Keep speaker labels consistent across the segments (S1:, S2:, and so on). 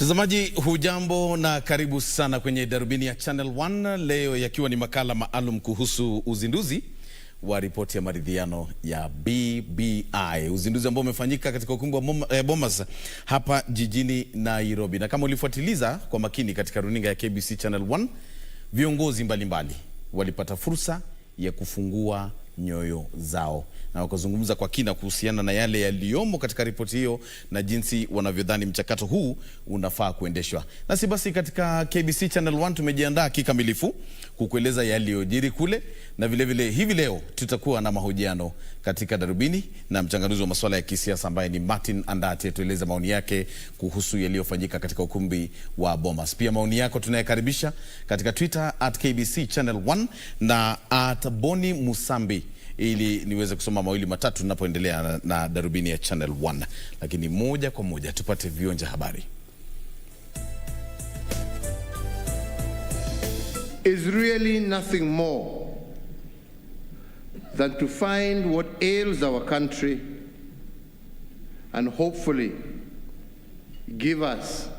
S1: Mtazamaji hujambo na karibu sana kwenye darubini ya Channel 1, leo yakiwa ni makala maalum kuhusu uzinduzi wa ripoti ya maridhiano ya BBI. Uzinduzi ambao umefanyika katika ukumbi wa Bomas hapa jijini Nairobi. Na kama ulifuatiliza kwa makini katika runinga ya KBC Channel 1, viongozi mbalimbali walipata fursa ya kufungua nyoyo zao na wakazungumza kwa kina kuhusiana na yale yaliyomo katika ripoti hiyo na jinsi wanavyodhani mchakato huu unafaa kuendeshwa. Nasi basi katika KBC Channel 1 tumejiandaa kikamilifu kukueleza yaliyojiri kule, na vile vile hivi leo tutakuwa na mahojiano katika darubini na mchanganuzi wa masuala ya kisiasa ambaye ni Martin Andate, tueleze maoni yake kuhusu yaliyofanyika katika ukumbi wa Bomas. Pia maoni yako tunayakaribisha katika Twitter @KBC Channel 1 na @Bonny Musambi, ili niweze kusoma mawili matatu tunapoendelea na darubini ya Channel 1. Lakini moja kwa moja tupate vionja habari.
S2: Is really nothing more than to find what ails our country and hopefully give us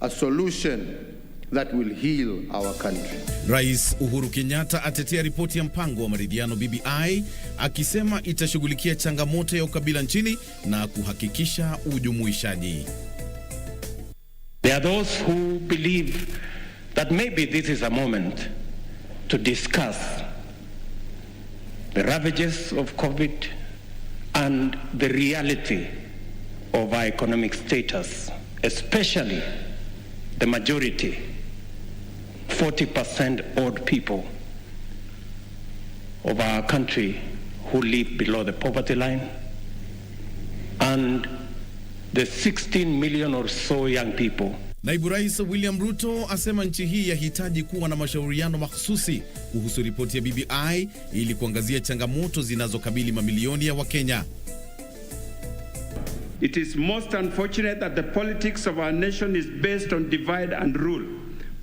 S2: a solution that will heal our country.
S1: Rais Uhuru Kenyatta atetea ripoti ya mpango wa maridhiano BBI, akisema itashughulikia changamoto ya ukabila nchini na kuhakikisha ujumuishaji.
S3: There are those who believe that maybe this is a moment to discuss the ravages of COVID and the reality of our economic status, especially the majority, 40% odd people of our country who live below the poverty line, and the 16 million or so young people.
S1: Naibu Rais William Ruto asema nchi hii yahitaji kuwa na mashauriano mahsusi kuhusu ripoti ya BBI ili kuangazia changamoto zinazokabili mamilioni ya Wakenya.
S4: It is most unfortunate that the politics of our nation is based on divide and rule.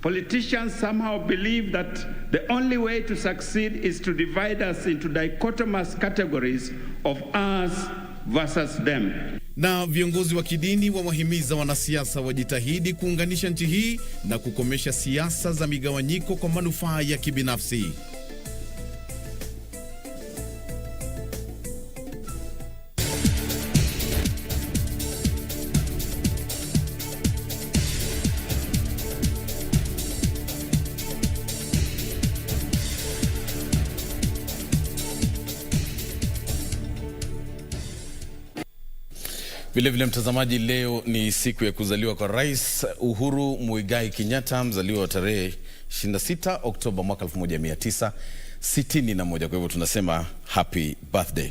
S4: Politicians somehow believe that the only way to succeed is to divide us into dichotomous categories of us versus them.
S1: Na viongozi wa kidini wawahimiza wanasiasa wajitahidi kuunganisha nchi hii na kukomesha siasa za migawanyiko kwa manufaa ya kibinafsi. Vile vile mtazamaji, leo ni siku ya kuzaliwa kwa Rais Uhuru Muigai Kenyatta, mzaliwa wa tarehe 26 Oktoba mwaka 1961. Kwa hivyo tunasema happy birthday.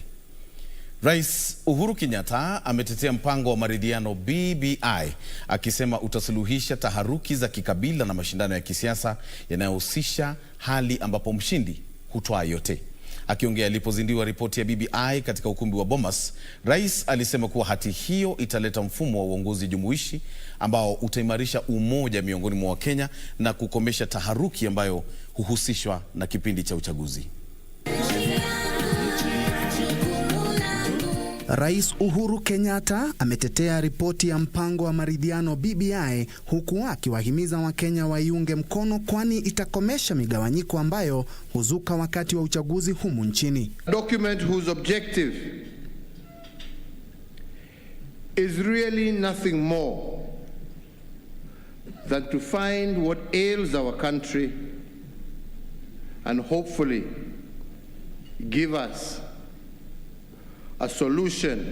S1: Rais Uhuru Kenyatta ametetea mpango wa maridhiano BBI, akisema utasuluhisha taharuki za kikabila na mashindano ya kisiasa yanayohusisha hali ambapo mshindi hutwaa yote. Akiongea alipozinduliwa ripoti ya BBI katika ukumbi wa Bomas, rais alisema kuwa hati hiyo italeta mfumo wa uongozi jumuishi ambao utaimarisha umoja miongoni mwa Wakenya na kukomesha taharuki ambayo huhusishwa na kipindi cha uchaguzi.
S5: Rais Uhuru Kenyatta ametetea ripoti ya mpango wa maridhiano BBI, huku akiwahimiza Wakenya waiunge mkono, kwani itakomesha migawanyiko ambayo huzuka wakati wa uchaguzi humu nchini.
S2: A document whose objective is really nothing more than to find what ails our country and hopefully give us a solution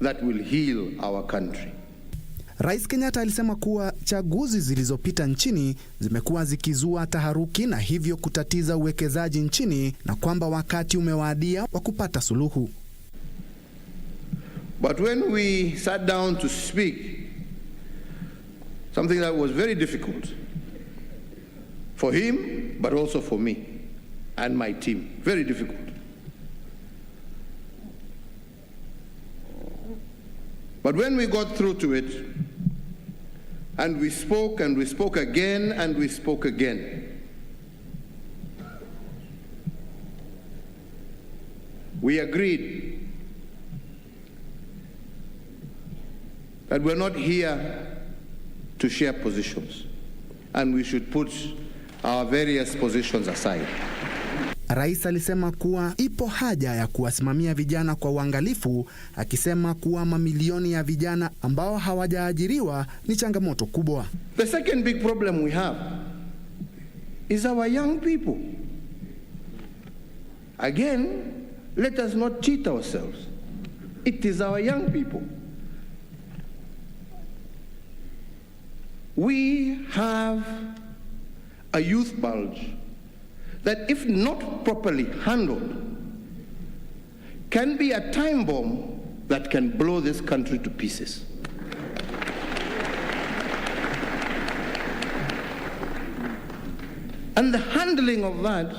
S2: that will heal our country.
S5: Rais Kenyatta alisema kuwa chaguzi zilizopita nchini zimekuwa zikizua taharuki na hivyo kutatiza uwekezaji nchini, na kwamba wakati umewadia wa kupata suluhu.
S2: But when we sat down to speak, something that was very difficult for him but also for me and my team, very difficult. But when we got through to it, and we spoke again, and we spoke again, we agreed that we're not here to share positions, and we should put our various positions aside.
S5: Rais alisema kuwa ipo haja ya kuwasimamia vijana kwa uangalifu, akisema kuwa mamilioni ya vijana ambao hawajaajiriwa ni changamoto kubwa.
S2: The second big problem we have is our young people. Again, let us not cheat ourselves. It is our young people. We have a youth bulge that, if not properly handled, can be a time bomb that can blow this country to pieces. And the handling of that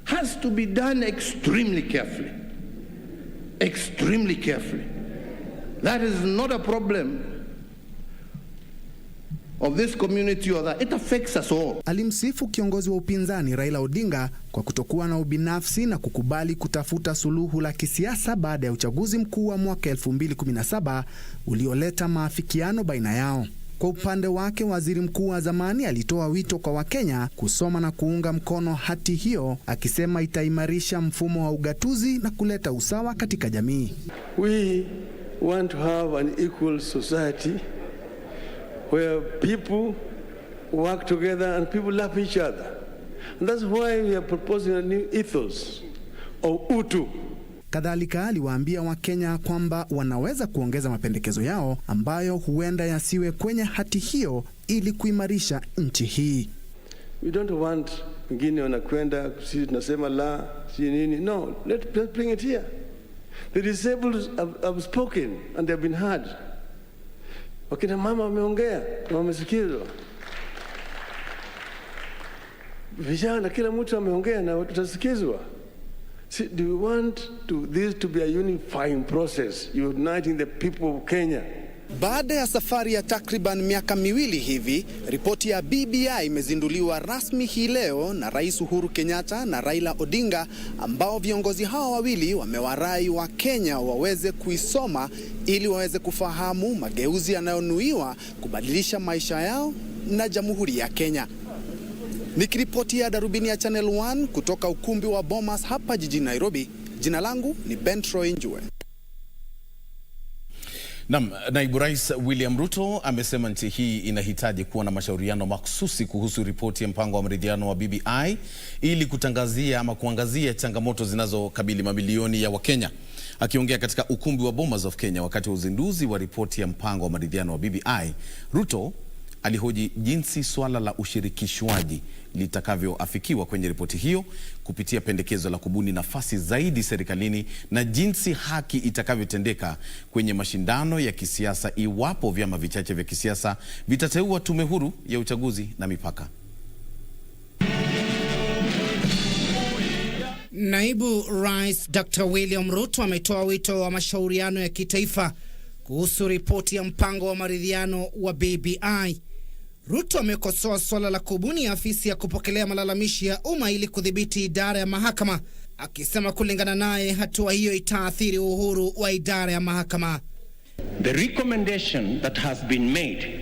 S2: has to be done extremely carefully. Extremely carefully. That is not a problem of this community or that. It affects us all.
S5: Alimsifu kiongozi wa upinzani Raila Odinga kwa kutokuwa na ubinafsi na kukubali kutafuta suluhu la kisiasa baada ya uchaguzi mkuu wa mwaka 2017 ulioleta maafikiano baina yao. Kwa upande wake, waziri mkuu wa zamani alitoa wito kwa Wakenya kusoma na kuunga mkono hati hiyo, akisema itaimarisha mfumo wa ugatuzi na kuleta usawa katika jamii.
S6: We want to have an equal society where people work together and people love each other. And that's why we are proposing a new ethos of Utu.
S5: Kadhalika aliwaambia Wakenya kwamba wanaweza kuongeza mapendekezo yao ambayo huenda yasiwe kwenye hati hiyo ili kuimarisha nchi hii.
S6: We don't want wengine wanakwenda sisi tunasema la si nini. No, let's bring it here. The disabled have spoken and they have been heard. Wakina mama wameongea na wamesikizwa. Vijana kila mtu ameongea na tutasikizwa. See, do we want this to be a unifying process, uniting the people of Kenya?
S5: Baada ya safari ya takriban miaka miwili hivi, ripoti ya BBI imezinduliwa rasmi hii leo na Rais Uhuru Kenyatta na Raila Odinga, ambao viongozi hao wawili wamewarai wa Kenya waweze kuisoma ili waweze kufahamu mageuzi yanayonuiwa kubadilisha maisha yao na Jamhuri ya Kenya. Nikiripoti ya Darubini ya Channel 1 kutoka ukumbi wa Bomas hapa jijini Nairobi, jina langu ni Bentroy Njue.
S1: Naibu Rais William Ruto amesema nchi hii inahitaji kuwa na mashauriano makhsusi kuhusu ripoti ya mpango wa maridhiano wa BBI ili kutangazia ama kuangazia changamoto zinazokabili mamilioni ya Wakenya. Akiongea katika ukumbi wa Bomas of Kenya wakati wa uzinduzi wa ripoti ya mpango wa maridhiano wa BBI, Ruto alihoji jinsi swala la ushirikishwaji litakavyoafikiwa kwenye ripoti hiyo kupitia pendekezo la kubuni nafasi zaidi serikalini na jinsi haki itakavyotendeka kwenye mashindano ya kisiasa iwapo vyama vichache vya kisiasa vitateua tume huru ya uchaguzi na mipaka.
S7: Naibu Rais Dr. William Ruto ametoa wito wa mashauriano ya kitaifa kuhusu ripoti ya mpango wa maridhiano wa BBI. Ruto amekosoa swala la kubuni afisi ya kupokelea malalamishi ya umma ili kudhibiti idara ya mahakama, akisema kulingana naye hatua hiyo itaathiri uhuru wa idara ya mahakama.
S3: The recommendation that has been made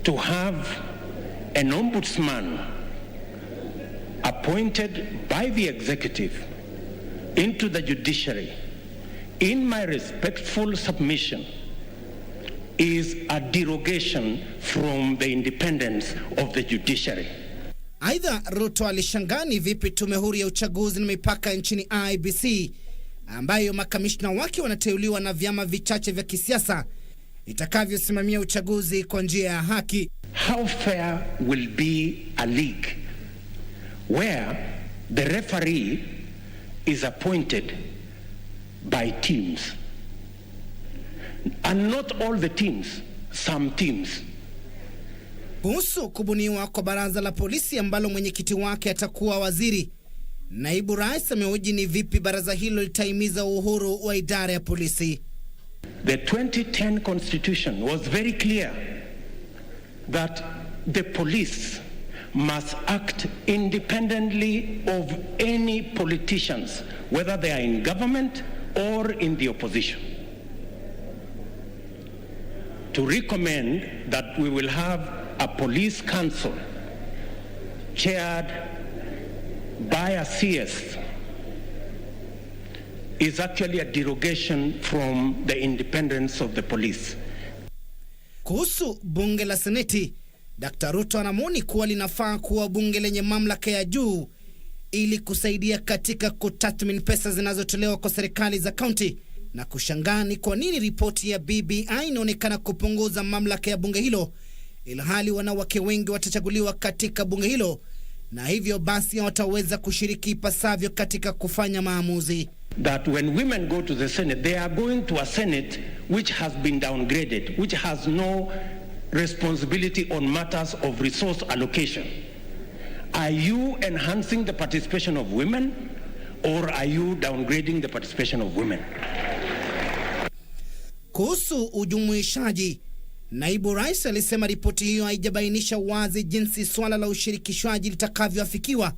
S3: to have an ombudsman appointed by the executive into the judiciary, in my respectful submission, is a derogation from the independence of the judiciary.
S7: Aidha, Ruto alishangani vipi tume huru ya uchaguzi na mipaka nchini IBC, ambayo makamishna wake wanateuliwa na vyama vichache vya kisiasa, itakavyosimamia uchaguzi kwa njia ya haki.
S3: How fair will be a league where the referee is appointed by teams? And not all the teams, some teams.
S7: Kuhusu kubuniwa kwa baraza la polisi ambalo mwenyekiti wake atakuwa waziri, Naibu Rais amehoji ni vipi baraza hilo litahimiza uhuru wa idara ya polisi.
S3: The 2010 constitution was very clear that the police must act independently of any politicians, whether they are in government or in the opposition. to recommend that we will have a police council chaired by a CS is actually a derogation from the independence of the police.
S7: Kuhusu bunge la Seneti, Dr. Ruto anamwoni kuwa linafaa kuwa bunge lenye mamlaka ya juu ili kusaidia katika kutathmini pesa zinazotolewa kwa serikali za kaunti, na kushangani kwa nini ripoti ya BBI inaonekana kupunguza mamlaka ya bunge hilo, ilhali wanawake wengi watachaguliwa katika bunge hilo na hivyo basi wataweza kushiriki ipasavyo katika kufanya maamuzi.
S3: That when women go to the Senate, they are going to a Senate which has been downgraded, which has no responsibility on matters of resource allocation. Are you enhancing the participation of women, or are you downgrading the participation of women?
S7: Kuhusu ujumuishaji, Naibu Rais alisema ripoti hiyo haijabainisha wazi jinsi swala la ushirikishwaji litakavyoafikiwa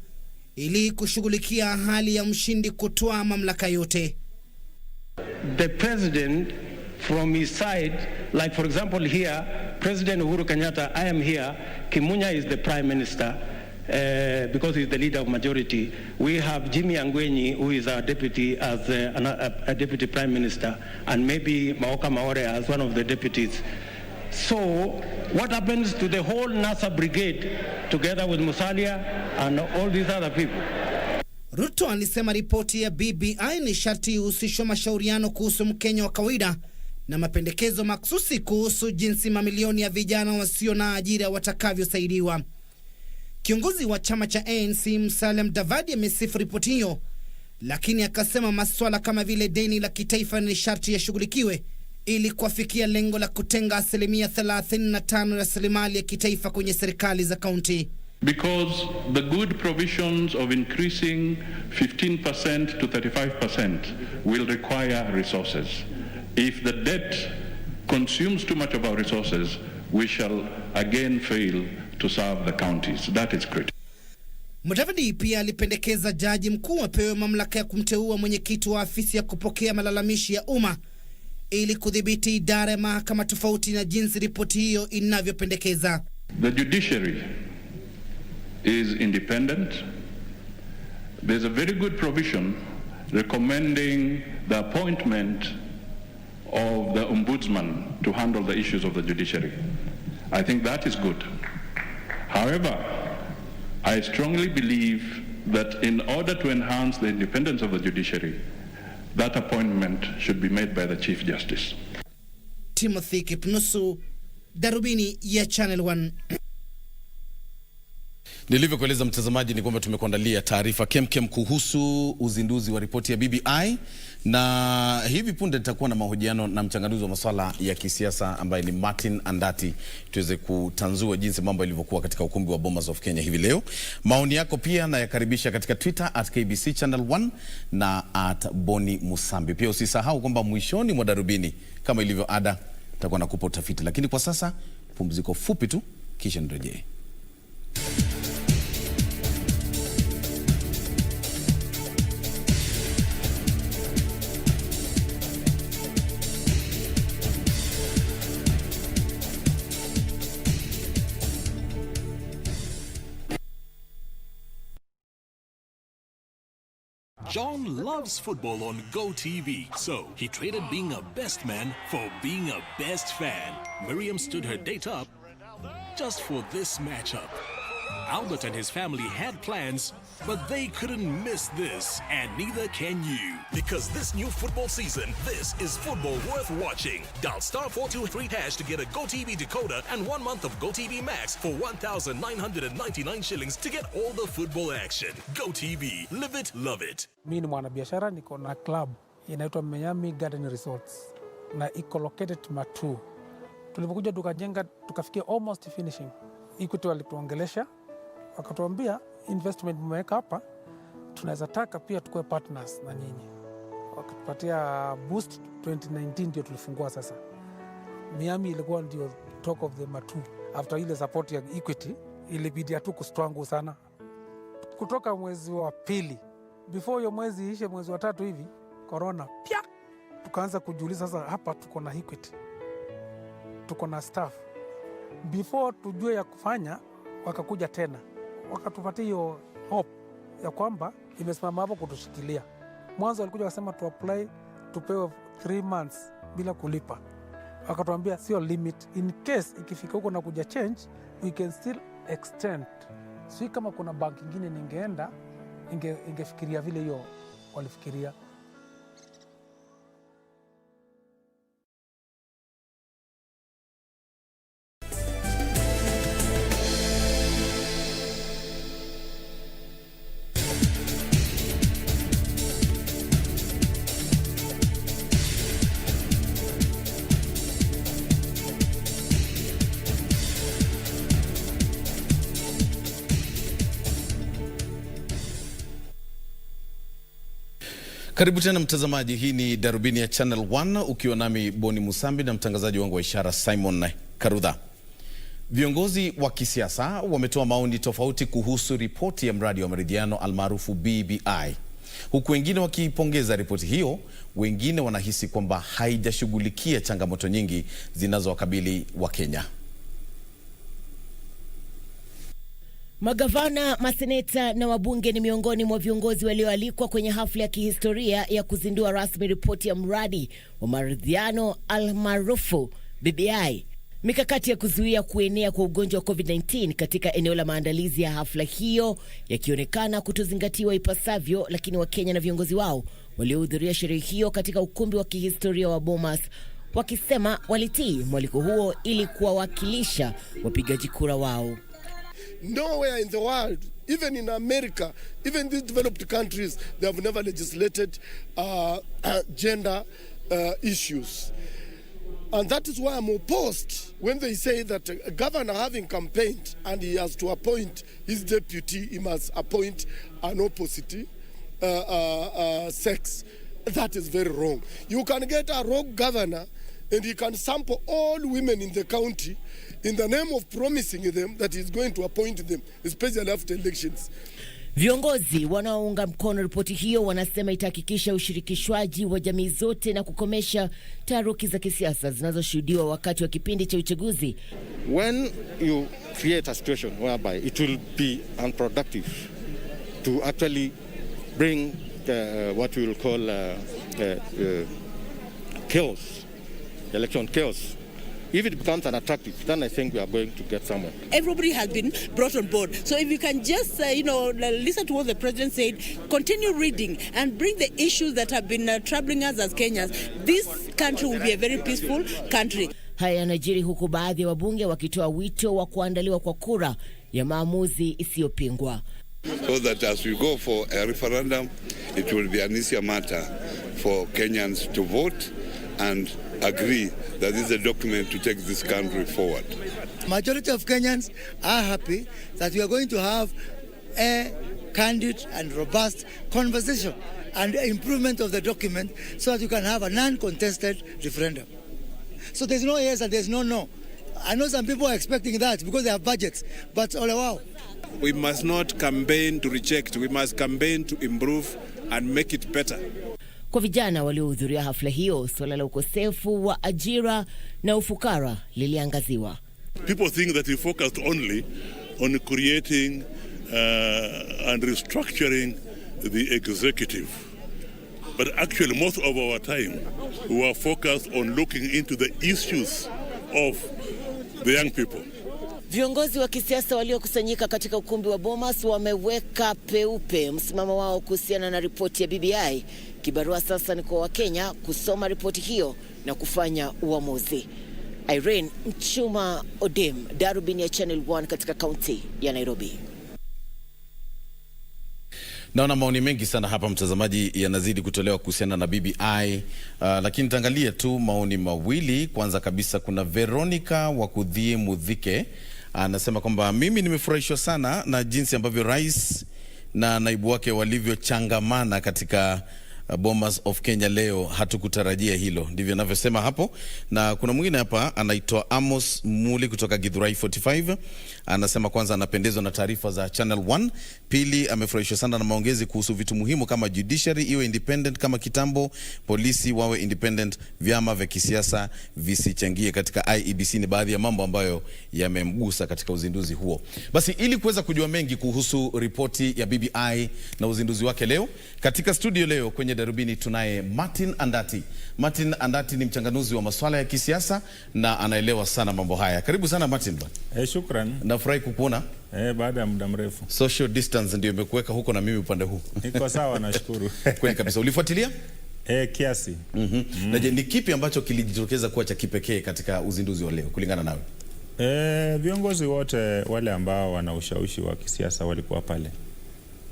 S7: ili kushughulikia hali ya mshindi kutoa mamlaka yote.
S3: The president from his side, like for example here, President Uhuru Kenyatta, I am here, Kimunya is the Prime Minister, because he's the leader of majority. We have Jimmy Angwenyi, who is our deputy, as a deputy Prime Minister, and maybe Maoka Maore as one of the deputies. So what happens to the whole NASA brigade together with Musalia and all these other people?
S7: Ruto alisema ripoti ya BBI ni sharti ihusishwe mashauriano kuhusu Mkenya wa kawaida na mapendekezo maksusi kuhusu jinsi mamilioni ya vijana wasio na ajira watakavyosaidiwa. Kiongozi wa chama cha ANC Musalia Mudavadi amesifu ripoti hiyo, lakini akasema masuala kama vile deni la kitaifa ni sharti yashughulikiwe ili kufikia lengo la kutenga 35% ya rasilimali ya kitaifa kwenye serikali za kaunti.
S8: Because the good provisions of increasing 15% to 35% will require resources. If the debt consumes too much of our resources, we shall again fail to serve the counties. That is critical.
S7: Mudavadi pia alipendekeza jaji mkuu apewe mamlaka ya kumteua mwenyekiti wa afisi ya kupokea malalamishi ya umma ili kudhibiti idara ya mahakama tofauti na jinsi ripoti hiyo inavyopendekeza.
S8: The judiciary is independent. There's a very good provision recommending the appointment of the ombudsman to handle the issues of the judiciary. I think that is good. However, I strongly believe that in order to enhance the independence of the judiciary, that appointment should be made by the Chief Justice.
S7: Timothy Kipnusu, Darubini ya Channel 1.
S1: Nilivyokueleza mtazamaji ni kwamba tumekuandalia taarifa kemkem kuhusu uzinduzi wa ripoti ya BBI, na hivi punde nitakuwa na mahojiano na mchanganuzi wa masuala ya kisiasa ambaye ni Martin Andati, tuweze kutanzua jinsi mambo yalivyokuwa katika ukumbi wa Bomas of Kenya hivi leo. Maoni yako pia na yakaribisha katika Twitter @KBC Channel 1 na @Bonny Musambi. Pia usisahau kwamba mwishoni mwa Darubini kama ilivyo ada nitakuwa nakupa utafiti, lakini kwa sasa pumziko fupi tu kisha nirejee.
S9: John loves football on GoTV, so he traded being a best man for being a best fan. Miriam stood her date up just for this matchup. Albert and his family had plans, but they couldn't miss this, and neither can you. Because this new football season, this is football worth watching. Dial *423# to get a GoTV decoder and 1 month of GoTV Max for 1,999 shillings to get all the football action. GoTV, live it, love it.
S10: Mimi ni mwanabiashara, niko na club inaitwa Miami Garden Resorts na iko located Matu. Tulipokuja tukajenga tukafikia almost finishing. Equity walituongelesha wakatuambia investment mmeweka hapa, tunaweza taka pia tukue partners na nyinyi. Wakatupatia boost. 2019 ndio tulifungua sasa. Miami ilikuwa ndio talk of the Matu. After ile support ya Equity ilibidi tu kustrangle sana. Kutoka mwezi wa pili, before hiyo mwezi ishe, mwezi wa tatu hivi, corona pia tukaanza kujiuliza sasa hapa tuko na Equity. tuko na staff. Before tujue ya kufanya, wakakuja tena wakatupatia hiyo hope ya kwamba imesimama hapo kutushikilia. Mwanzo walikuja wakasema tu apply tupewe 3 months bila kulipa. Wakatuambia sio limit, in case ikifika huko na kuja change we can still extend. Si kama kuna bank ingine ningeenda ingefikiria vile hiyo walifikiria.
S1: Karibu tena mtazamaji, hii ni Darubini ya Channel 1 ukiwa nami Bonny Musambi na mtangazaji wangu wa ishara Simon Karudha. Viongozi wa kisiasa wametoa maoni tofauti kuhusu ripoti ya mradi wa maridhiano almaarufu BBI. Huku wengine wakipongeza ripoti hiyo, wengine wanahisi kwamba haijashughulikia changamoto nyingi zinazowakabili wa Kenya.
S11: Magavana, maseneta na wabunge ni miongoni mwa viongozi walioalikwa kwenye hafla ya kihistoria ya kuzindua rasmi ripoti ya mradi wa maridhiano almaarufu BBI. Mikakati ya kuzuia kuenea kwa ugonjwa wa COVID-19 katika eneo la maandalizi ya hafla hiyo yakionekana kutozingatiwa ipasavyo, lakini Wakenya na viongozi wao waliohudhuria sherehe hiyo katika ukumbi wa kihistoria wa Bomas wakisema walitii mwaliko huo ili kuwawakilisha wapigaji kura wao.
S12: Nowhere in the world, even in America, even these developed countries, they have never legislated gender issues. And that is why I'm opposed when they say that a governor having campaigned and he has to appoint his deputy, he must appoint an opposite sex. That is very wrong. You can get a rogue governor and he can sample all women in the county in the name of promising them that he's going to appoint them, especially after elections.
S11: Viongozi wanaounga mkono ripoti hiyo wanasema itahakikisha ushirikishwaji wa jamii zote na kukomesha taharuki za kisiasa zinazoshuhudiwa wakati wa kipindi cha uchaguzi.
S13: When you create a situation whereby it will be unproductive to actually bring what we will call chaos, election chaos, if it becomes unattractive, then I think we are going to get somewhere.
S14: Everybody has been brought on board. So if you can just, listen to what the president said, continue reading and bring the issues that have been troubling us as Kenyans, this country will be a very peaceful country.
S11: Haya yanajiri huku baadhi ya wabunge wakitoa wito wa kuandaliwa kwa kura ya maamuzi isiyopingwa.
S15: So that as we go for a referendum, it will be an easier matter for Kenyans to vote and agree that this is a document to take this country forward.
S16: Majority of Kenyans are happy that we are going to have a candid and robust conversation and improvement of the document so that you can have a non-contested referendum. So there's no yes and there's no no. I know some people are expecting that because they have budgets, but all wow.
S17: We must not campaign to reject, we must campaign to improve and make it better.
S11: Kwa vijana waliohudhuria hafla hiyo, swala la ukosefu wa ajira na ufukara liliangaziwa.
S15: People think that we focused only on creating and restructuring the executive. But actually most of our time we were focused on looking into the issues of the young people.
S11: Viongozi wa kisiasa waliokusanyika katika ukumbi wa Bomas wameweka peupe msimamo wao kuhusiana na ripoti ya BBI. Kibarua sasa ni kwa Wakenya kusoma ripoti hiyo na kufanya uamuzi. Irene Mchuma Odem, Darubini ya Channel 1 katika kaunti ya Nairobi.
S1: Naona maoni mengi sana hapa mtazamaji yanazidi kutolewa kuhusiana na BBI, lakini tangalia tu maoni mawili. Kwanza kabisa kuna Veronica wa Kudhie Mudhike, anasema kwamba mimi nimefurahishwa sana na jinsi ambavyo rais na naibu wake walivyochangamana katika Bombers of Kenya leo, hatukutarajia hilo. Ndivyo anavyosema hapo. Na kuna mwingine hapa anaitwa Amos Muli kutoka Githurai 45. Anasema kwanza anapendezwa na taarifa za Channel 1. Pili, amefurahishwa sana na maongezi kuhusu vitu muhimu kama judiciary iwe independent kama kitambo, polisi wawe independent, vyama vya kisiasa visichangie katika IEBC. Ni baadhi ya mambo ambayo yamemgusa katika uzinduzi huo. Basi ili kuweza kujua mengi kuhusu ripoti ya BBI na uzinduzi wake leo, katika studio leo kwenye Darubini tunaye Martin Andati. Martin Andati ni mchanganuzi wa masuala ya kisiasa na anaelewa sana mambo haya. Karibu sana Martin.
S18: Shukran.
S1: Nafurahi kukuona.
S18: Baada ya muda mrefu.
S1: Social distance ndio imekuweka huko na mimi upande huu.
S18: Niko sawa, nashukuru.
S1: Kweli kabisa. Ulifuatilia?
S18: Kiasi.
S1: Na je, ni kipi ambacho kilijitokeza kuwa cha kipekee katika uzinduzi wa leo kulingana nawe?
S18: Viongozi wote wale ambao wana ushawishi wa kisiasa walikuwa pale.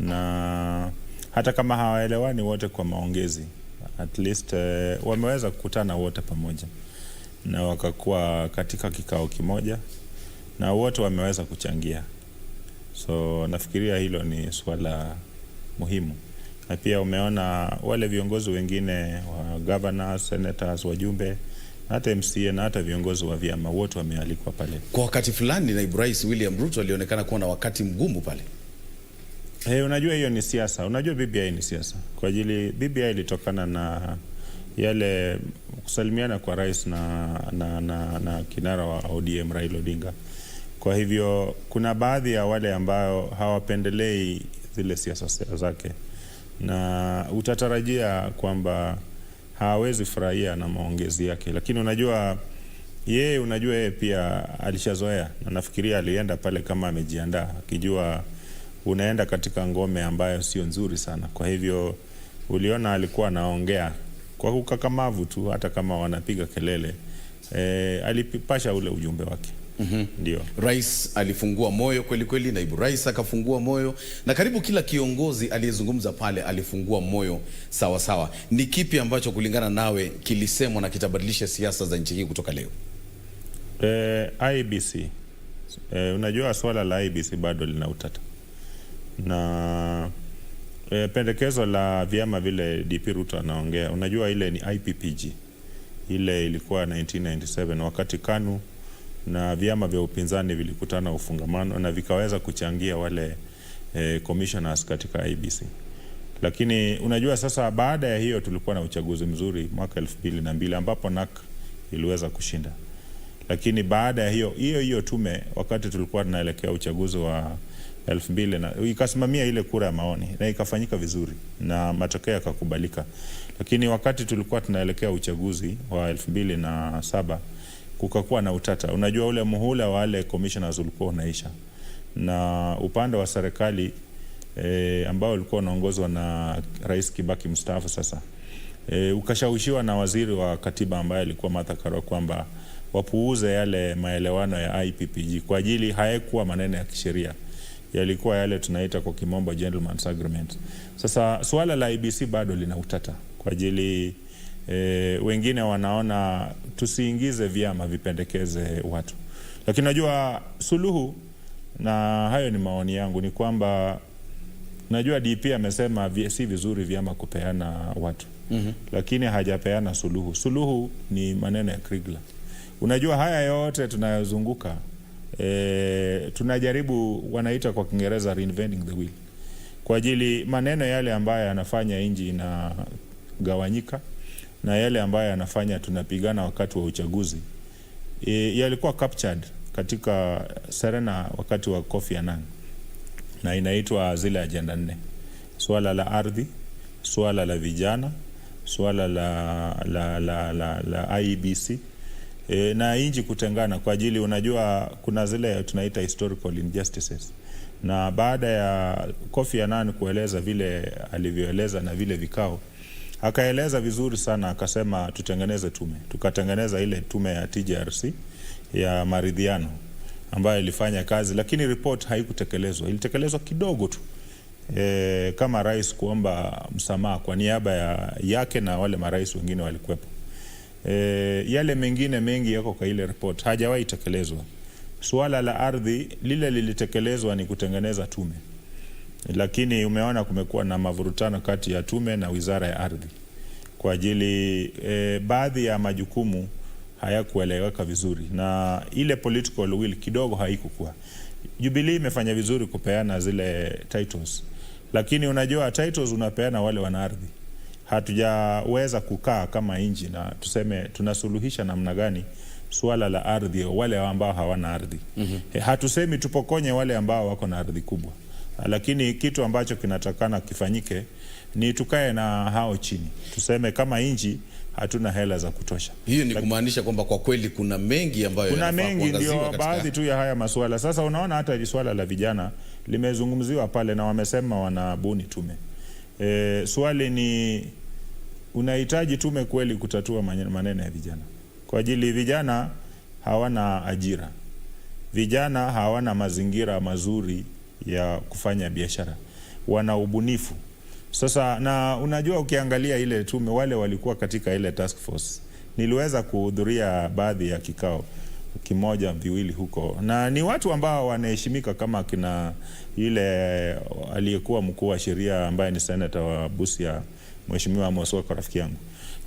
S18: Na hata kama hawaelewani wote kwa maongezi, at least wameweza kukutana wote pamoja na wakakuwa katika kikao kimoja na wote wameweza kuchangia. So nafikiria hilo ni swala muhimu. Na pia umeona wale viongozi wengine wa governors, senators, wajumbe, hata MCA na hata viongozi wa vyama wote wamealikwa pale.
S1: Kwa wakati fulani naibu rais William Ruto alionekana kuwa na wakati mgumu pale.
S18: Unajua hiyo ni siasa. Unajua BBI ni siasa. Kwa ajili BBI ilitokana na yale kusalimiana kwa rais na kinara wa ODM Raila Odinga. Kwa hivyo kuna baadhi ya wale ambao hawapendelei zile siasa zake, na utatarajia kwamba hawezi furahia na maongezi yake. Lakini unajua yeye pia alishazoea, na nafikiria alienda pale kama amejiandaa, akijua unaenda katika ngome ambayo sio nzuri sana. Kwa hivyo uliona alikuwa anaongea kwa ukakamavu tu, hata kama wanapiga kelele. Alipasha ule ujumbe wake. Ndio.
S1: Rais alifungua moyo kweli kweli, naibu rais akafungua moyo, na karibu kila kiongozi aliyezungumza pale alifungua moyo sawa sawa. Ni kipi ambacho kulingana nawe kilisemwa na kitabadilisha siasa za nchi hii kutoka leo?
S18: IEBC. Unajua swala la IEBC bado lina utata. Na pendekezo la vyama vile DP Ruto anaongea, unajua ile ni IPPG. Ile ilikuwa 1997 wakati KANU na vyama vya upinzani vilikutana ufungamano na vikaweza kuchangia wale commissioners katika IEBC. Lakini unajua sasa baada ya hiyo tulikuwa na uchaguzi mzuri mwaka 2002 ambapo NAK iliweza kushinda. Lakini baada ya hiyo tume, wakati tulikuwa tunaelekea uchaguzi wa 2000 na ikasimamia ile kura ya maoni na ikafanyika vizuri na matokeo yakakubalika. Lakini wakati tulikuwa tunaelekea uchaguzi wa 2007 kukakuwa na utata. Unajua ule muhula wa wale commissioners ulikuwa unaisha, na upande wa serikali ambao ulikuwa unaongozwa na Rais Kibaki mstaafu sasa, ukashawishiwa na waziri wa katiba ambaye alikuwa Martha Karua kwamba wapuuze yale maelewano ya IPPG kwa ajili hayakuwa maneno ya kisheria, yalikuwa yale tunaita kwa kimombo gentleman's agreement. Sasa swala la IEBC bado lina utata kwa ajili wengine wanaona tusiingize vyama vipendekeze watu. Lakini najua suluhu, na hayo ni maoni yangu, ni kwamba najua DP amesema si vizuri vyama kupeana watu. Lakini hajapeana suluhu. Suluhu ni maneno ya Krigla. Unajua haya yote tunayozunguka, tunajaribu, wanaita kwa Kiingereza reinventing the wheel, kwa ajili maneno yale ambayo yanafanya inji na gawanyika na yale ambayo yanafanya tunapigana wakati wa uchaguzi yalikuwa captured katika Serena wakati wa Kofi Annan, na inaitwa zile agenda 4: swala la ardhi, swala la vijana, swala la IEBC na inji kutengana. Kwa ajili unajua kuna zile tunaita historical injustices, na baada ya Kofi Annan kueleza vile alivyoeleza na vile vikao, akaeleza vizuri sana, akasema tutengeneze tume. Tukatengeneza ile tume ya TJRC ya maridhiano ambayo ilifanya kazi, lakini report haikutekelezwa. Ilitekelezwa kidogo tu, kama rais kuomba msamaha kwa niaba yake na wale marais wengine walikuwepo. Yale mengine mengi yako kwa ile report hajawahi tekelezwa. Suala la ardhi lile lilitekelezwa, ni kutengeneza tume. lakini umeona kumekuwa na mavurutano kati ya tume na wizara ya ardhi kwa ajili baadhi ya majukumu hayakueleweka vizuri na ile political will kidogo haikuwa. Jubilee imefanya vizuri kupeana zile titles, lakini unajua titles unapeana wale wana ardhi. Hatujaweza kukaa kama inji na tuseme tunasuluhisha namna gani suala la ardhi wale ambao hawana ardhi. Hatusemi tupokonye wale ambao wako na ardhi kubwa, lakini kitu ambacho kinatakana kifanyike ni tukae na hao chini, tuseme kama inji hatuna hela za kutosha.
S1: Hiyo ni kumaanisha kwamba kwa kweli kuna mengi ambayo
S18: kuna mengi, ndio baadhi tu ya haya masuala. Sasa unaona hata swala la vijana limezungumziwa pale na wamesema wanabuni tume. Swali ni unahitaji tume kweli kutatua maneno ya vijana? Kwa ajili vijana hawana ajira, vijana hawana mazingira mazuri ya kufanya biashara, wana ubunifu. Sasa na unajua ukiangalia ile tume wale walikuwa katika ile task force, niliweza kuhudhuria baadhi ya kikao kimoja viwili huko, na ni watu ambao wanaheshimika kama kina ile aliyekuwa mkuu wa sheria ambaye ni senator wa Busia Mheshimiwa Moswako rafiki yangu,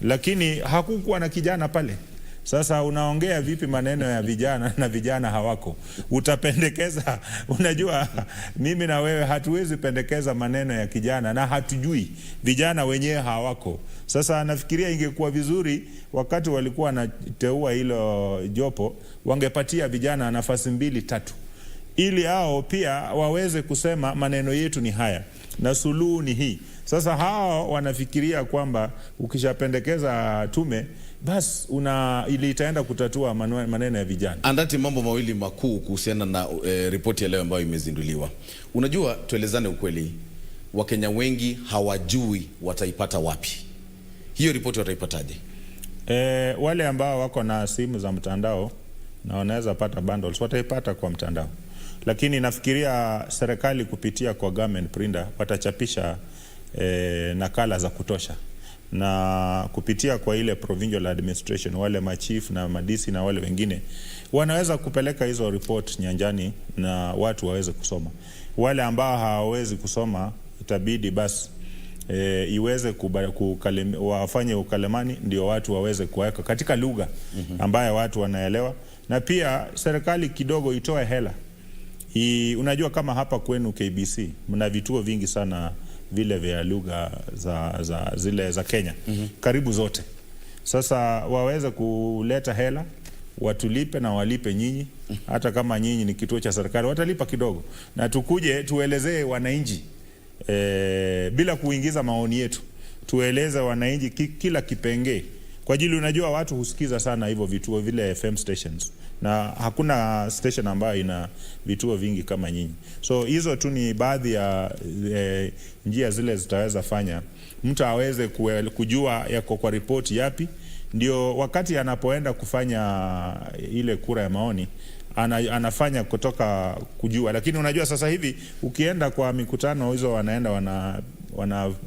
S18: lakini hakukuwa na kijana pale. Sasa unaongea vipi maneno ya vijana na vijana hawako? Utapendekeza, unajua mimi na wewe hatuwezi pendekeza maneno ya kijana na hatujui vijana wenyewe hawako. Sasa nafikiria ingekuwa vizuri wakati walikuwa wanateua hilo jopo wangepatia vijana nafasi 2-3 ili hao pia waweze kusema maneno yetu ni haya na suluhu ni hii. Sasa hao wanafikiria kwamba ukishapendekeza tume bas ili itaenda kutatua maneno ya vijana.
S1: Andati mambo mawili makuu kuhusiana na ripoti ya leo ambayo imezinduliwa. Unajua, tuelezane ukweli, Wakenya wengi hawajui wataipata wapi. Hiyo ripoti wataipataje?
S18: Wale ambao wako na simu za mtandao na wanaweza pata bundles wataipata kwa mtandao. Lakini nafikiria serikali kupitia kwa government printer watachapisha nakala za kutosha, na kupitia kwa ile provincial administration wale machief na madisi na wale wengine wanaweza kupeleka hizo report nyanjani na watu waweze kusoma. Wale ambao hawawezi kusoma itabidi basi iweze wafanye ukalemani ndio watu waweze kuweka katika lugha ambayo watu wanaelewa, na pia serikali kidogo itoe hela. Unajua kama hapa kwenu KBC mna vituo vingi sana vile vya lugha zile za Kenya karibu zote. Sasa waweze kuleta hela, watulipe na walipe nyinyi, hata kama nyinyi ni kituo cha serikali watalipa kidogo, na tukuje tuelezee wananchi bila kuingiza maoni yetu, tueleze wananchi kila kipengee, kwa ajili unajua watu husikiza sana hivyo vituo vile FM stations, na hakuna station ambayo ina vituo vingi kama nyinyi. So hizo tu ni baadhi ya njia zile zitaweza fanya mtu aweze kujua yako kwa ripoti yapi, ndio wakati anapoenda kufanya ile kura ya maoni anafanya kutoka kujua. Lakini unajua sasa hivi ukienda kwa mikutano hizo wanaenda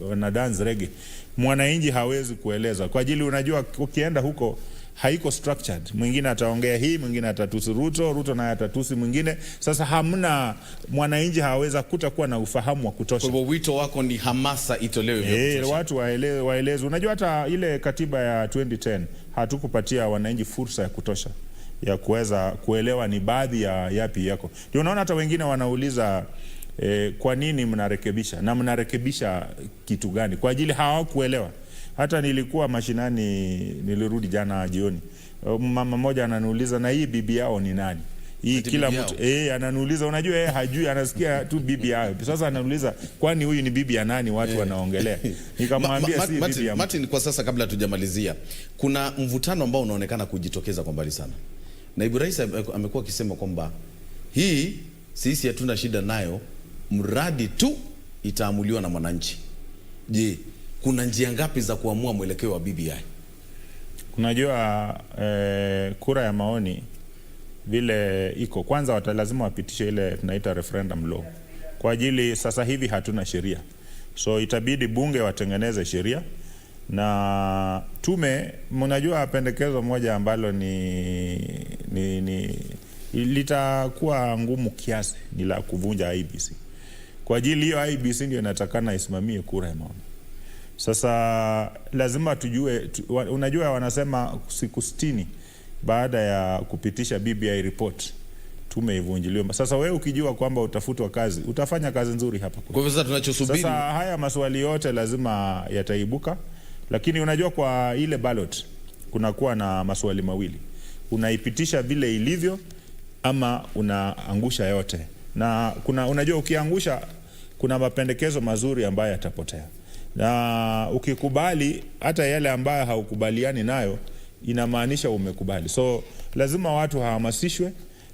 S18: wana dance reggae, mwananchi hawezi kueleza, kwa ajili unajua ukienda huko haiko structured. Mwingine ataongea hii, mwingine atatusi Ruto naye atatusi mwingine. Sasa hamna, mwananchi haweza kutakuwa na ufahamu wa kutosha.
S1: Kwa hivyo wito wako ni hamasa itolewe
S18: watu waeleze. Unajua hata ile katiba ya 2010 hatukupatia wananchi fursa ya kutosha ya kuweza kuelewa ni baadhi ya yapi yako. Ndio unaona hata wengine wanauliza kwa nini mnarekebisha, na mnarekebisha kitu gani, kwa ajili hawakuelewa. Hata nilikuwa mashinani, nilirudi jana jioni, mama mmoja ananiuliza na hii bibi yao ni nani? Hii kila mtu ananiuliza, unajua yeye hajui, anasikia tu bibi yao. Sasa ananiuliza kwani huyu ni bibi ya nani watu wanaongelea? Nikamwambia si bibi ya
S1: Martin. Kwa sasa kabla tujamalizia, kuna mvutano ambao unaonekana kujitokeza kwa mbali sana. Naibu Rais amekuwa akisema kwamba hii sisi hatuna shida nayo mradi tu itaamuliwa na mwananchi. Je, kuna njia ngapi za kuamua mwelekeo wa BBI?
S18: Unajua kura ya maoni vile iko, kwanza lazima wapitishe ile tunaita referendum law, kwa ajili sasa hivi hatuna sheria. So itabidi bunge watengeneze sheria, na tume, mnajua pendekezo moja ambalo litakuwa ngumu kiasi ni la kuvunja IBC. Kwa ajili hiyo IBC ndio inatakana isimamie kura ya maoni. Sasa lazima tujue, unajua wanasema siku 60 baada ya kupitisha BBI report tume ivunjiliwe. Sasa wewe ukijua kwamba utafutwa kazi, utafanya kazi nzuri hapa.
S1: Kwa hivyo sasa tunachosubiri,
S18: sasa haya maswali yote lazima yataibuka, lakini unajua kwa ile ballot kunakuwa na maswali mawili. Unaipitisha vile ilivyo ama unaangusha yote. Na unajua ukiangusha kuna mapendekezo mazuri ambayo yatapotea. Na ukikubali hata yale ambayo haukubaliani nayo inamaanisha umekubali. So lazima watu hamasishwe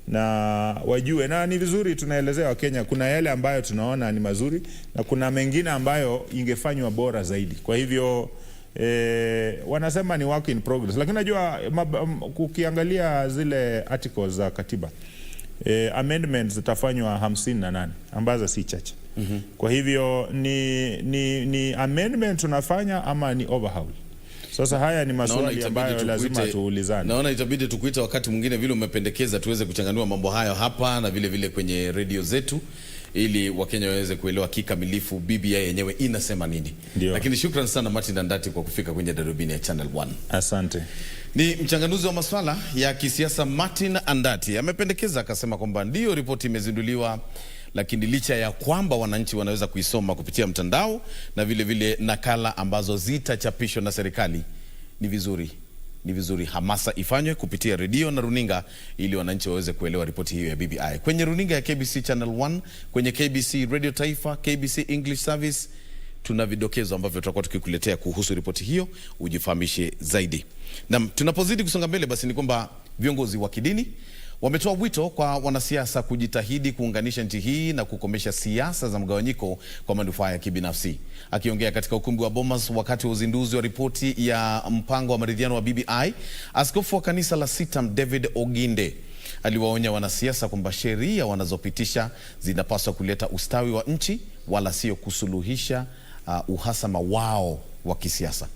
S18: na wajue, na ni vizuri tunaelezea Wakenya kuna yale ambayo tunaona ni mazuri na kuna mengine ambayo ingefanywa bora zaidi. Kwa hivyo wanasema ni work in progress, lakini najua ukiangalia zile articles za katiba amendments zitafanywa 58 ambazo si chache. Kwa hivyo ni amendment tunafanya ama ni overhaul? Sasa haya ni maswali ambayo lazima tuulizane.
S1: Naona itabidi tukuite wakati mwingine vile umependekeza tuweze kuchanganua mambo hayo hapa na vile vile kwenye radio zetu ili Wakenya waweze kuelewa kikamilifu BBI yenyewe inasema nini. Lakini shukrani sana Martin Andati kwa kufika kwenye darubini ya Channel 1.
S18: Asante.
S1: Ni mchanganuzi wa masuala ya kisiasa Martin Andati. Amependekeza akasema kwamba ndio ripoti imezinduliwa, lakini licha ya kwamba wananchi wanaweza kuisoma kupitia mtandao na vile vile nakala ambazo zitachapishwa na serikali, ni vizuri hamasa ifanywe kupitia redio na runinga ili wananchi waweze kuelewa ripoti hiyo ya BBI. Kwenye runinga ya KBC Channel 1, kwenye KBC Radio Taifa, KBC English Service, tuna vidokezo ambavyo tutakuwa tukikuletea kuhusu ripoti hiyo ujifahamishe zaidi. Na tunapozidi kusonga mbele, basi ni kwamba viongozi wa kidini wametoa wito kwa wanasiasa kujitahidi kuunganisha nchi hii na kukomesha siasa za mgawanyiko kwa manufaa ya kibinafsi. Akiongea katika ukumbi wa Bomas wakati wa uzinduzi wa ripoti ya mpango wa maridhiano wa BBI, askofu wa kanisa la Sitam David Oginde aliwaonya wanasiasa kwamba sheria wanazopitisha zinapaswa kuleta ustawi wa nchi wala sio kusuluhisha uhasama wao wa kisiasa.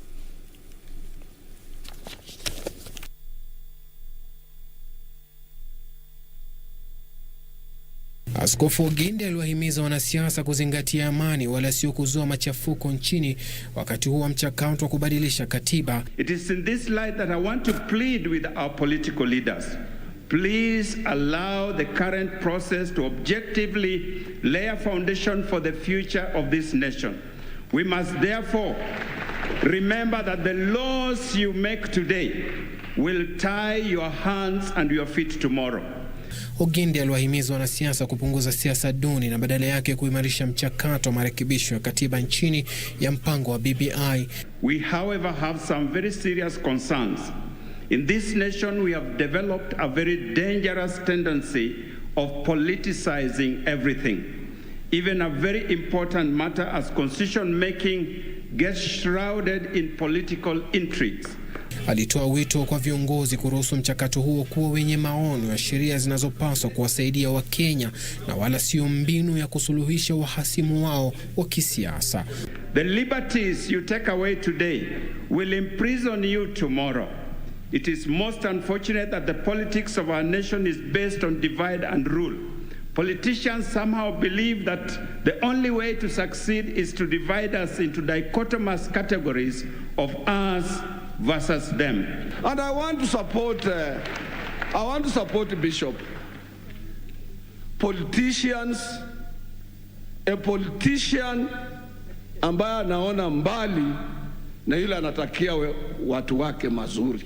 S19: Askofu Oginde aliwahimiza wanasiasa kuzingatia amani wala sio kuzua machafuko nchini wakati huu wa mchakato wa kubadilisha katiba.
S4: It is in this light that I want to plead with our political leaders. Please allow the current process to objectively lay a foundation for the future of this nation. We must therefore remember that the laws you make today will tie your hands and your feet tomorrow.
S19: Oginde aliwahimiza wanasiasa kupunguza siasa duni na badala yake kuimarisha mchakato wa marekebisho ya katiba nchini ya mpango wa BBI.
S4: We however have some very serious concerns. In this nation we have developed a very dangerous tendency of politicizing everything. Even a very important matter as constitution making gets shrouded in political intrigues.
S19: Alitoa wito kwa viongozi kuruhusu mchakato huo kuwa wenye maono ya sheria zinazopaswa kuwasaidia Wakenya na wala sio mbinu ya kusuluhisha wahasimu wao wa kisiasa.
S4: The liberties you take away today will imprison you tomorrow. It is most unfortunate that the politics of our nation is based on divide and rule. Politicians somehow believe that the only way to succeed is to divide us into dichotomous categories of us versus them.
S12: And I want to support the Bishop. Politicians, a politician ambaye anaona mbali na yule anatakia watu wake mazuri.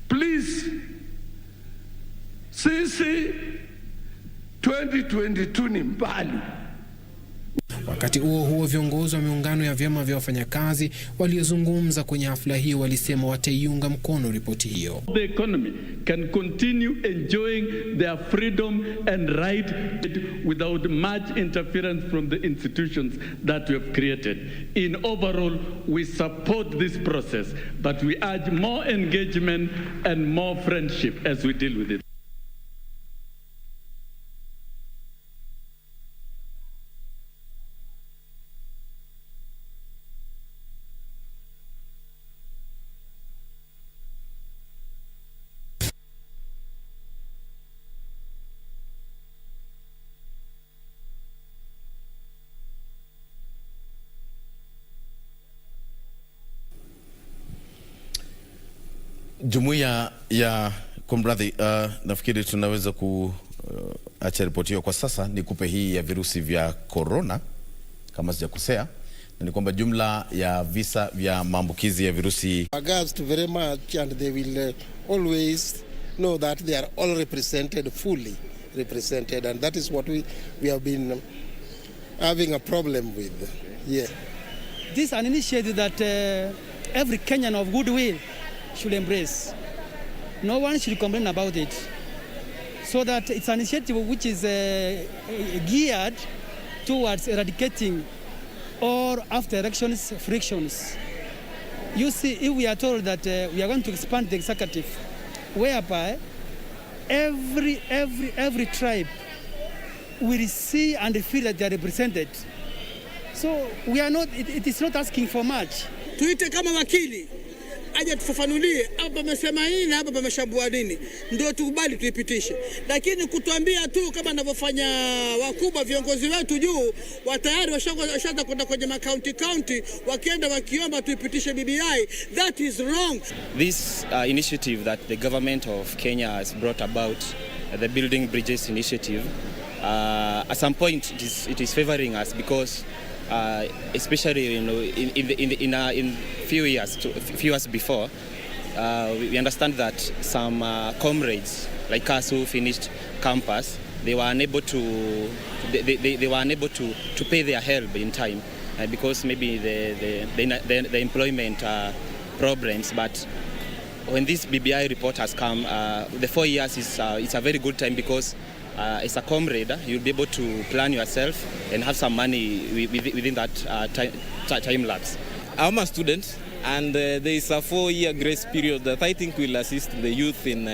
S12: Please, sisi 2022 ni mbali.
S19: Wakati huo viongozi wa miungano ya vyama vya wafanyakazi waliozungumza kwenye hafla hiyo walisema wataiunga mkono ripoti hiyo.
S20: The economy can continue enjoying their freedom and right without much interference from the institutions that we have created. In overall, we support this process, but we urge more engagement and more friendship as we deal with it.
S1: Jumuiya ya kumradhi, nafikiri tunaweza kuacha ripoti hiyo kwa sasa. Nikupe hii ya virusi vya corona kama sijakosea, na ni kwamba jumla ya visa vya maambukizi ya virusi
S6: aghast very much, and they will always know that they are all represented, fully represented, and that is what we have been having a problem with. Yeah.
S21: This is an initiative that every Kenyan of goodwill should embrace. No one should complain about it. So that it's an initiative which is geared towards eradicating all after elections frictions. You see, if we are told that we are going to expand the executive, whereby every tribe will see and feel that they are represented. So we are not, it is not asking for much.
S22: Tuite kama wakili aje tufafanulie hapa pamesema nini na hapa pameshambua nini, ndio tukubali tuipitishe. Lakini kutuambia tu kama anavyofanya wakubwa viongozi wetu juu, tayari washaanza kwenda kwenye county wakienda wakiomba tuipitishe BBI, that is wrong.
S23: This initiative that the government of Kenya has brought about, the Building Bridges initiative, at some point it is favoring us because especially in few years before, we understand that some comrades like us who finished campus, they were unable to pay their help in time because maybe the employment problems. But when this BBI report has come, the 4 years is it's a very good time because as a comrade, you'll be able to plan yourself and have some money within that time lapse.
S24: I'm a student, and there is a 4-year grace period that I think will assist the youth in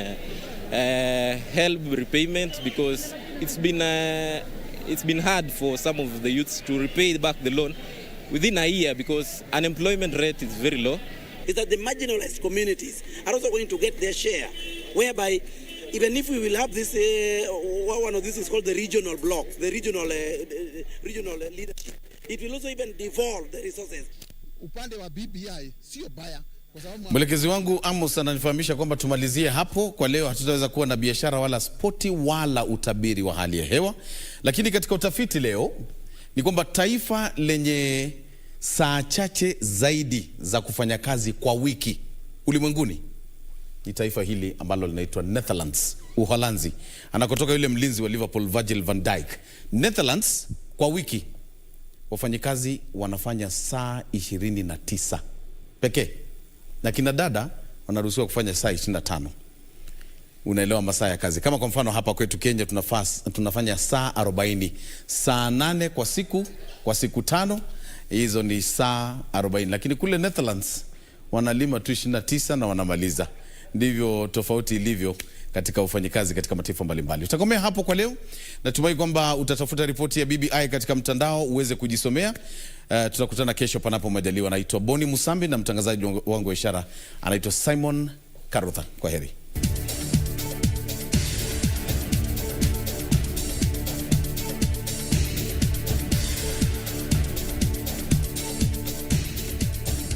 S24: help repayment, because it's been hard for some of the youths to repay back the loan within a year because unemployment rate is very low.
S22: Is that the marginalized communities are also going to get their share, whereby even if we will have this, one of this is called the regional block, the regional leadership, it will also even devolve the resources.
S25: Upande wa BBI sio baya.
S1: Mwelekezi wangu Amos ananifahamisha kwamba tumalizie hapo kwa leo. Hatutaweza kuwa na biashara wala spoti wala utabiri wa hali ya hewa, lakini katika utafiti leo ni kwamba taifa lenye saa chache zaidi za kufanya kazi kwa wiki ulimwenguni ni taifa hili ambalo linaitwa Netherlands, Uholanzi, anakotoka yule mlinzi wa Liverpool Virgil van Dijk. Netherlands kwa wiki wafanyikazi wanafanya saa 29 pekee, na kina dada wanaruhusiwa kufanya saa 25. Unaelewa masaa ya kazi. Kama kwa mfano hapa kwetu Kenya tunafanya saa 40, saa 8 kwa siku 5, hizo ni saa 40. Lakini kule Netherlands wanalima tu 29 na wanamaliza. Ndivyo tofauti ilivyo katika ufanyikazi katika mataifa mbalimbali. Tutakomea hapo kwa leo. Natumai kwamba utatafuta ripoti ya BBI katika mtandao uweze kujisomea. Tutakutana kesho panapo majaliwa. Naitwa Bonny Musambi na mtangazaji wangu wa ishara anaitwa Simon Karutha. Kwaheri.